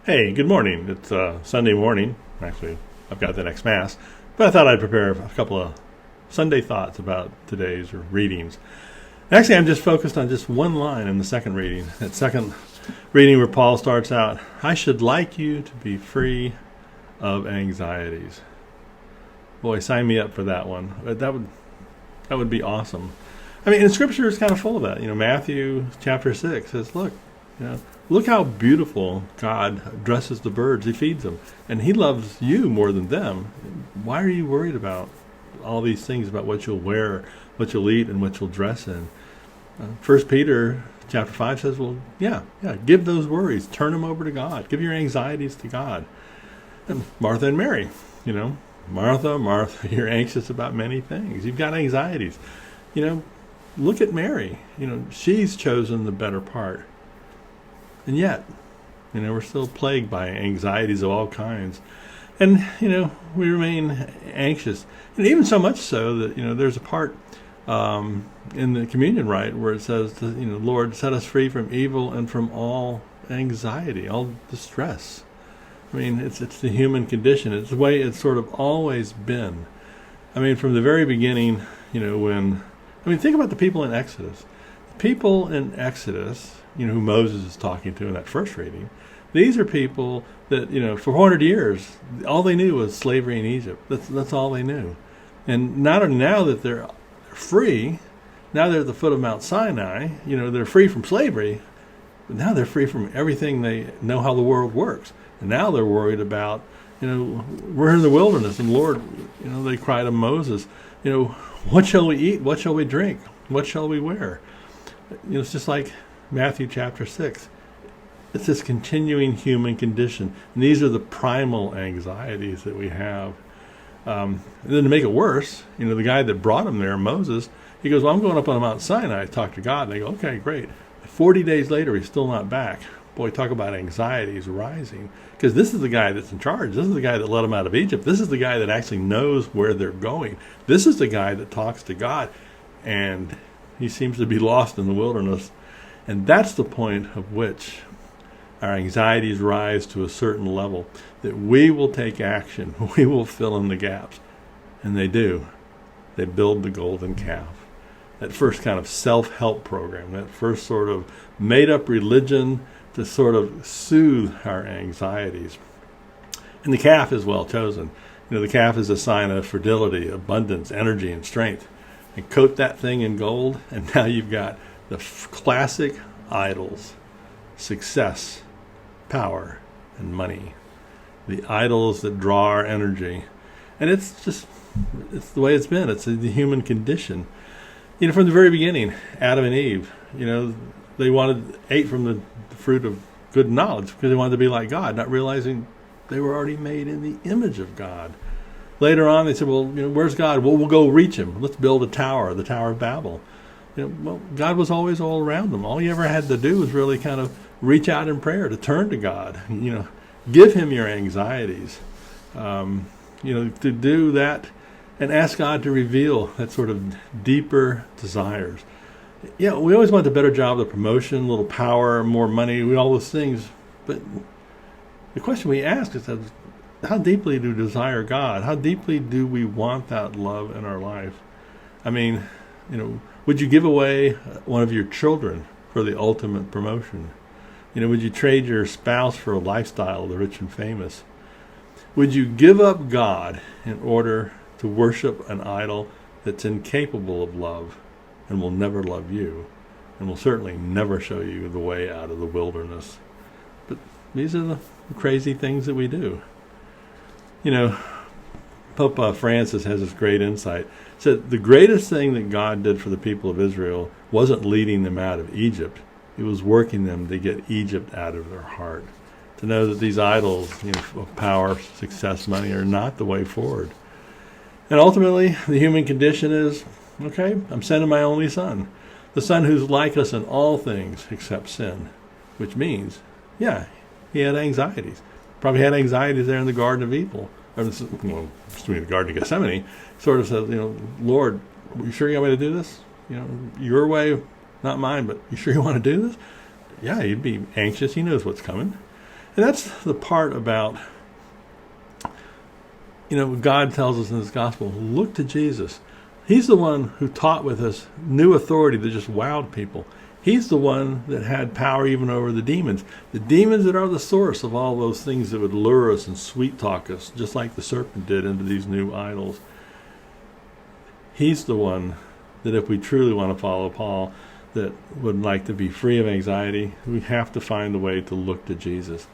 Hey, good morning. It's Sunday morning. Actually, I've got the next Mass. But I thought I'd prepare a couple of Sunday thoughts about today's readings. Actually, I'm just focused on just one line in the second reading. That second reading where Paul starts out, I should like you to be free of anxieties. Boy, sign me up for that one. That would be awesome. I mean, and Scripture is kind of full of that. Matthew chapter 6 says, look how beautiful God dresses the birds. He feeds them. And he loves you more than them. Why are you worried about all these things about what you'll wear, what you'll eat, and what you'll dress in? 1 Peter chapter 5 says, give those worries. Turn them over to God. Give your anxieties to God. And Martha and Mary, Martha, you're anxious about many things. You've got anxieties. Look at Mary. She's chosen the better part. And yet, we're still plagued by anxieties of all kinds. And, we remain anxious. And even so much so that, there's a part in the communion rite where it says, Lord, set us free from evil and from all anxiety, all distress. I mean, it's the human condition. It's the way it's sort of always been. I mean, from the very beginning, think about the people in Exodus. The people in Exodus, who Moses is talking to in that first reading, these are people that, for 400 years, all they knew was slavery in Egypt. That's all they knew. And not only now that they're free, now they're at the foot of Mount Sinai, they're free from slavery, but now they're free from everything. They know how the world works. And now they're worried about, we're in the wilderness, and Lord, they cry to Moses, what shall we eat? What shall we drink? What shall we wear? It's just like Matthew chapter 6. It's this continuing human condition. And these are the primal anxieties that we have. And then to make it worse, the guy that brought him there, Moses, he goes, I'm going up on Mount Sinai to talk to God. And they go, okay, great. 40 days later, he's still not back. Boy, talk about anxieties rising. Because this is the guy that's in charge. This is the guy that led them out of Egypt. This is the guy that actually knows where they're going. This is the guy that talks to God. And he seems to be lost in the wilderness. And that's the point of which our anxieties rise to a certain level, that we will take action. We will fill in the gaps. And they do. They build the golden calf. That first kind of self-help program, that first sort of made-up religion to sort of soothe our anxieties. And the calf is well chosen. The calf is a sign of fertility, abundance, energy, and strength. And coat that thing in gold, and now you've got the classic idols: success, power, and money. The idols that draw our energy. And it's the way it's been. It's the human condition. From the very beginning, Adam and Eve, they ate from the fruit of good knowledge because they wanted to be like God, not realizing they were already made in the image of God. Later on, they said, where's God? Well, we'll go reach him. Let's build a tower, the Tower of Babel. God was always all around them. All you ever had to do was really kind of reach out in prayer, to turn to God. Give him your anxieties. To do that and ask God to reveal that sort of deeper desires. We always want the better job, the promotion, a little power, more money, all those things. But the question we ask is how deeply do we desire God? How deeply do we want that love in our life? I mean, would you give away one of your children for the ultimate promotion? Would you trade your spouse for a lifestyle of the rich and famous? Would you give up God in order to worship an idol that's incapable of love and will never love you, and will certainly never show you the way out of the wilderness? But these are the crazy things that we do. Pope Francis has this great insight. Said the greatest thing that God did for the people of Israel wasn't leading them out of Egypt. It was working them to get Egypt out of their heart. To know that these idols, of power, success, money, are not the way forward. And ultimately, the human condition is, okay, I'm sending my only son. The son who's like us in all things except sin. Which means, he had anxieties. Probably had anxieties there in the Garden of Evil. Between the Garden of Gethsemane, sort of says, Lord, are you sure you want me to do this? Your way, not mine, but you sure you want to do this? Yeah, he'd be anxious. He knows what's coming. And that's the part about, God tells us in His gospel, look to Jesus. He's the one who taught with us new authority that just wowed people. He's the one that had power even over the demons. The demons that are the source of all those things that would lure us and sweet talk us, just like the serpent did into these new idols. He's the one that if we truly want to follow Paul, that would like to be free of anxiety, we have to find a way to look to Jesus.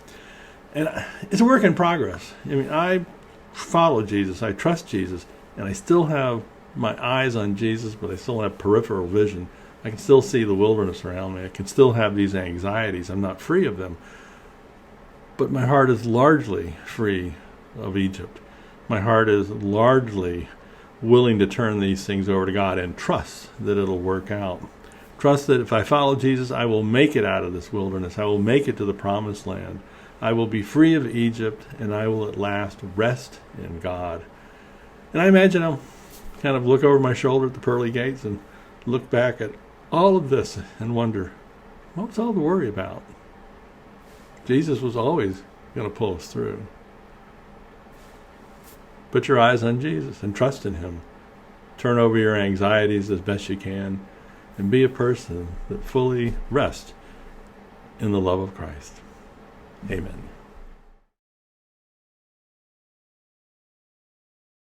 And it's a work in progress. I follow Jesus, I trust Jesus, and I still have my eyes on Jesus, but I still have peripheral vision. I can still see the wilderness around me. I can still have these anxieties. I'm not free of them. But my heart is largely free of Egypt. My heart is largely willing to turn these things over to God and trust that it'll work out. Trust that if I follow Jesus, I will make it out of this wilderness. I will make it to the promised land. I will be free of Egypt, and I will at last rest in God. And I imagine I'll kind of look over my shoulder at the pearly gates and look back at all of this and wonder, what was all the worry about? Jesus was always going to pull us through. Put your eyes on Jesus and trust in Him. Turn over your anxieties as best you can and be a person that fully rests in the love of Christ. Amen.